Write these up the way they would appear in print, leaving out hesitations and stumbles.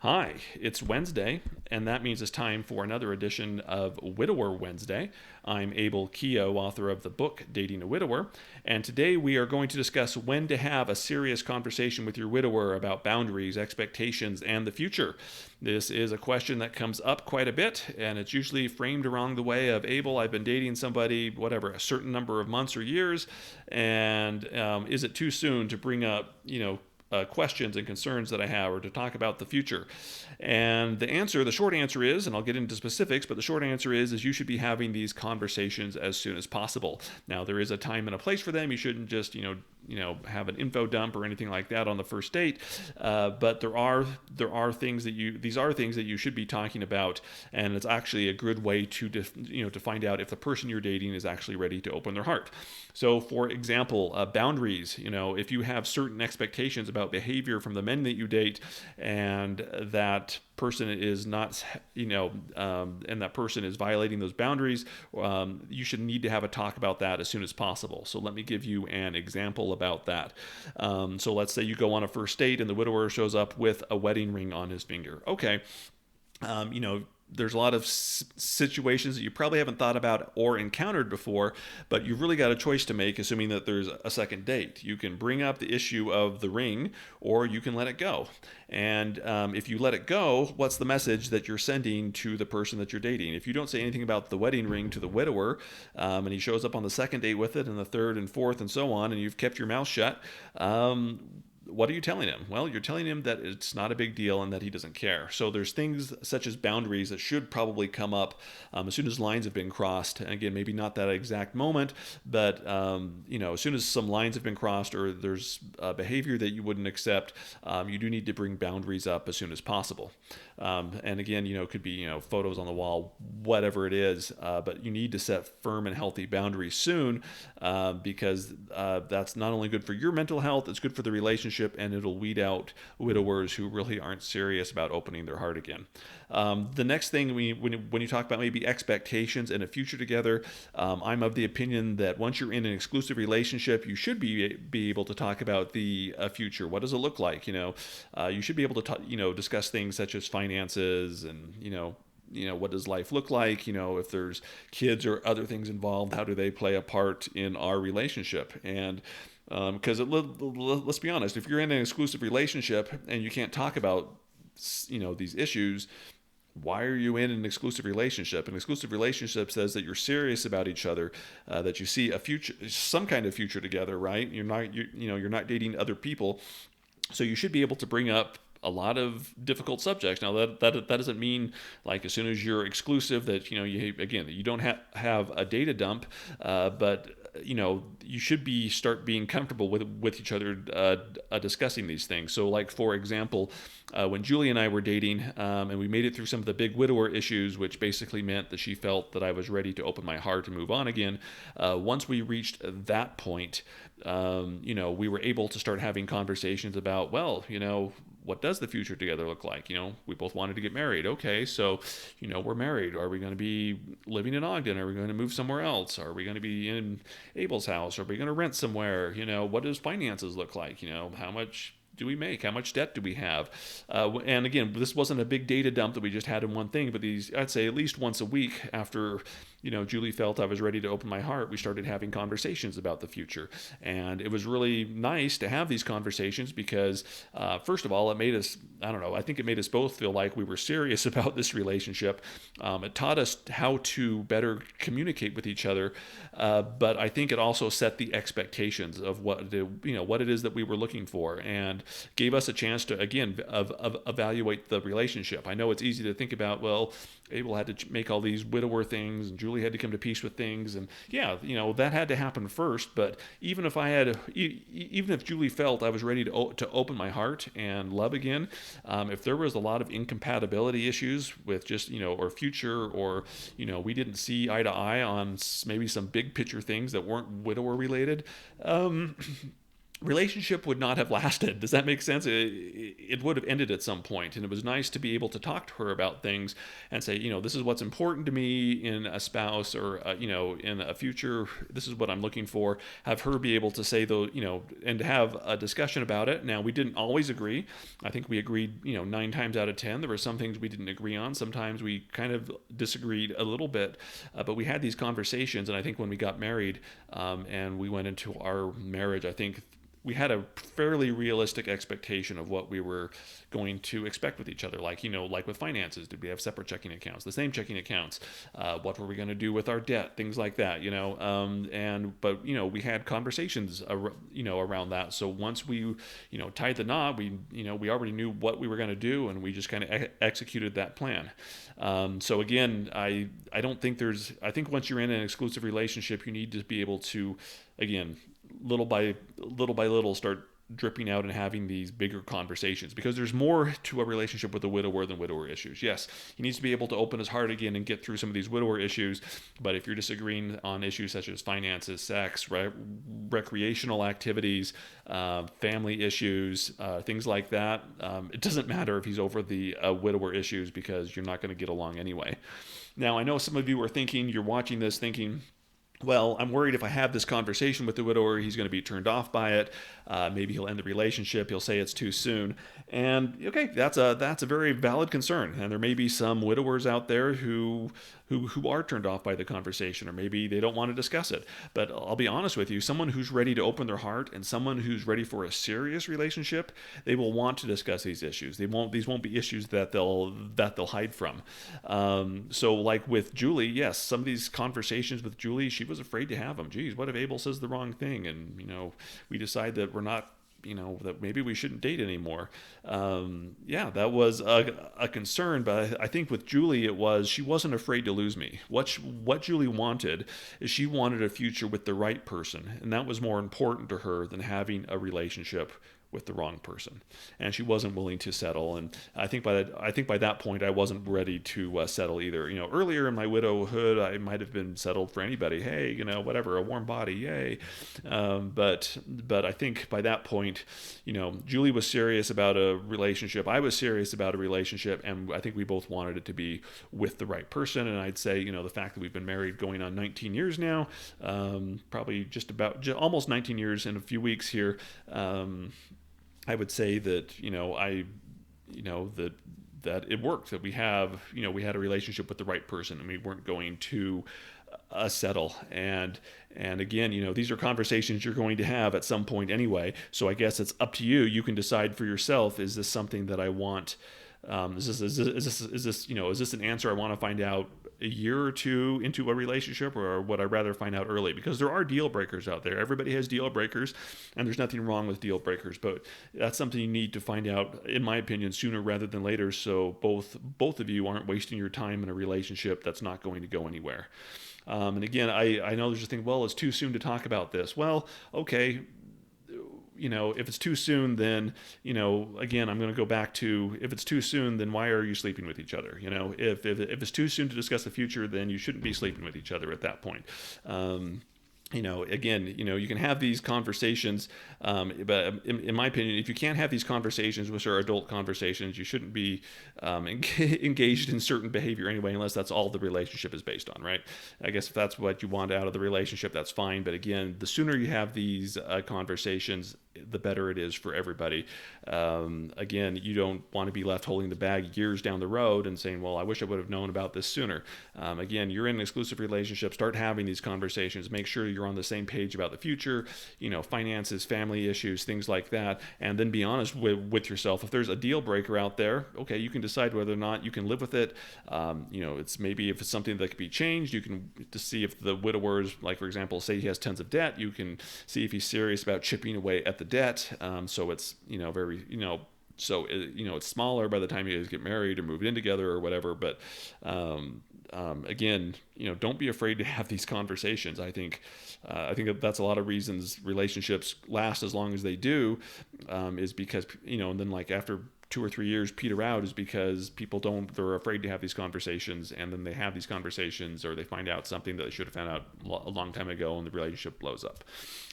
Hi, it's Wednesday, and that means it's time for another edition of Widower Wednesday. I'm Abel Keogh, author of the book Dating a Widower, and today we are going to discuss when to have a serious conversation with your widower about boundaries, expectations, and the future. This is a question that comes up quite a bit, and it's usually framed around the way of Abel, I've been dating somebody, whatever, a certain number of months or years, and is it too soon to bring up, questions and concerns that I have or to talk about the future? And the short answer is, and I'll get into specifics, but the short answer is you should be having these conversations as soon as possible. Now, there is a time and a place for them. You shouldn't just, have an info dump or anything like that on the first date. But there are things that these are things that you should be talking about, and it's actually a good way to find out if the person you're dating is actually ready to open their heart. So, for example, boundaries. If you have certain expectations about behavior from the men that you date, and that person is not, and that person is violating those boundaries, you should need to have a talk about that as soon as possible. So let me give you an example about that. So let's say you go on a first date and the widower shows up with a wedding ring on his finger. Okay. There's a lot of situations that you probably haven't thought about or encountered before, but you've really got a choice to make, assuming that there's a second date. You can bring up the issue of the ring, or you can let it go. And if you let it go, what's the message that you're sending to the person that you're dating? If you don't say anything about the wedding ring to the widower, and he shows up on the second date with it, and the third and fourth and so on, and you've kept your mouth shut, what are you telling him? Well, you're telling him that it's not a big deal and that he doesn't care. So there's things such as boundaries that should probably come up as soon as lines have been crossed. And again, maybe not that exact moment, but as soon as some lines have been crossed or there's behavior that you wouldn't accept, you do need to bring boundaries up as soon as possible. And again, it could be photos on the wall, whatever it is, but you need to set firm and healthy boundaries soon, because that's not only good for your mental health, it's good for the relationship, and it'll weed out widowers who really aren't serious about opening their heart again. The next thing, when you talk about maybe expectations and a future together, I'm of the opinion that once you're in an exclusive relationship, you should be able to talk about the future. What does it look like? You should be able to discuss things such as finances and what does life look like? If there's kids or other things involved, how do they play a part in our relationship? And because let's be honest, if you're in an exclusive relationship and you can't talk about these issues, why are you in an exclusive relationship? An exclusive relationship says that you're serious about each other, that you see a future, some kind of future together, right? You're not dating other people, so you should be able to bring up a lot of difficult subjects. Now that doesn't mean like as soon as you're exclusive that you don't have a data dump, but you should start being comfortable with each other, discussing these things. So like for example, when Julie and I were dating, and we made it through some of the big widower issues, which basically meant that she felt that I was ready to open my heart and move on again. Once we reached that point, we were able to start having conversations about, well, what does the future together look like? We both wanted to get married. Okay, so, we're married. Are we going to be living in Ogden? Are we going to move somewhere else? Are we going to be in Abel's house? Are we going to rent somewhere? What does finances look like? How much do we make? How much debt do we have? And again, this wasn't a big data dump that we just had in one thing, but I'd say at least once a week after, Julie felt I was ready to open my heart, we started having conversations about the future. And it was really nice to have these conversations because, first of all, it made us, I think it made us both feel like we were serious about this relationship. It taught us how to better communicate with each other, but I think it also set the expectations of what it is that we were looking for, and gave us a chance to, again, evaluate the relationship. I know it's easy to think about, well, Abel had to make all these widower things, and Julie had to come to peace with things, and that had to happen first. But even if Julie felt I was ready to open my heart and love again, if there was a lot of incompatibility issues with just or future, or we didn't see eye to eye on maybe some big picture things that weren't widower related, relationship would not have lasted. Does that make sense? It would have ended at some point. And it was nice to be able to talk to her about things and say, this is what's important to me in a spouse, or, in a future, this is what I'm looking for. Have her be able to say, though, and to have a discussion about it. Now, we didn't always agree. I think we agreed, 9 times out of 10. There were some things we didn't agree on. Sometimes we kind of disagreed a little bit, but we had these conversations. And I think when we got married, and we went into our marriage, I think we had a fairly realistic expectation of what we were going to expect with each other. Like with finances, did we have separate checking accounts, the same checking accounts? What were we going to do with our debt? Things like that, but we had conversations, around that. So once we, tied the knot, we already knew what we were going to do, and we just kind of executed that plan. So again, I think once you're in an exclusive relationship, you need to be able to, again, little by little, start dripping out and having these bigger conversations, because there's more to a relationship with a widower than widower issues. Yes, he needs to be able to open his heart again and get through some of these widower issues, but if you're disagreeing on issues such as finances, sex, recreational activities, family issues, things like that, it doesn't matter if he's over the widower issues, because you're not going to get along anyway. Now, I know some of you are thinking, you're watching this thinking, well, I'm worried if I have this conversation with the widower, he's going to be turned off by it. Maybe he'll end the relationship. He'll say it's too soon. And okay, that's a very valid concern. And there may be some widowers out there who are turned off by the conversation, or maybe they don't want to discuss it. But I'll be honest with you, someone who's ready to open their heart and someone who's ready for a serious relationship, they will want to discuss these issues. These won't be issues that they'll hide from. So like with Julie, yes, some of these conversations with Julie, she was afraid to have them. Geez, what if Abel says the wrong thing? And, we decide that we're not, that maybe we shouldn't date anymore. That was a concern, but I think with Julie, she wasn't afraid to lose me. What Julie wanted is she wanted a future with the right person, and that was more important to her than having a relationship with the wrong person, and she wasn't willing to settle. And I think by that point, I wasn't ready to settle either. Earlier in my widowhood, I might have been settled for anybody. Hey, whatever, a warm body, yay. But I think by that point, Julie was serious about a relationship. I was serious about a relationship, and I think we both wanted it to be with the right person. And I'd say, the fact that we've been married going on 19 years now, probably almost 19 years in a few weeks here. I would say that that it worked, that we had a relationship with the right person, and we weren't going to settle. And again, these are conversations you're going to have at some point anyway. So I guess it's up to you. You can decide for yourself: is this something that I want? Is this an answer I want to find out a year or two into a relationship, or would I rather find out early? Because there are deal breakers out there. Everybody has deal breakers, and there's nothing wrong with deal breakers, but that's something you need to find out, in my opinion, sooner rather than later, so both of you aren't wasting your time in a relationship that's not going to go anywhere. And again, I know there's just thing, well, it's too soon to talk about this. Well, okay, if it's too soon, then, again, I'm going to go back to, if it's too soon, then why are you sleeping with each other? If it's too soon to discuss the future, then you shouldn't be sleeping with each other at that point. Again, you can have these conversations, but in my opinion, if you can't have these conversations, which are adult conversations, you shouldn't be engaged in certain behavior anyway, unless that's all the relationship is based on, right? I guess if that's what you want out of the relationship, that's fine. But again, the sooner you have these conversations, the better it is for everybody. Again, you don't want to be left holding the bag years down the road and saying, well, I wish I would have known about this sooner. Again, you're in an exclusive relationship, start having these conversations, make sure you're on the same page about the future, finances, family issues, things like that, and then be honest with yourself. If there's a deal breaker out there, okay, you can decide whether or not you can live with it. It's maybe if it's something that could be changed, you can to see if the widower's, like for example, say he has tons of debt, you can see if he's serious about chipping away at the debt. So it's, very, so it's smaller by the time you guys get married or move in together or whatever. But again, don't be afraid to have these conversations. I think that's a lot of reasons relationships last as long as they do, is because, and then like after 2 or 3 years peter out is because they're afraid to have these conversations, and then they have these conversations, or they find out something that they should have found out a long time ago, and the relationship blows up.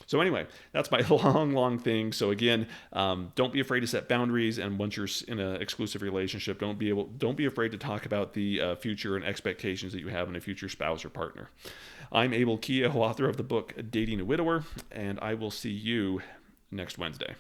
So anyway, that's my long thing. So again, don't be afraid to set boundaries, and once you're in an exclusive relationship, don't be afraid to talk about the future and expectations that you have in a future spouse or partner. I'm Abel Keogh, author of the book Dating a Widower, and I will see you next Wednesday.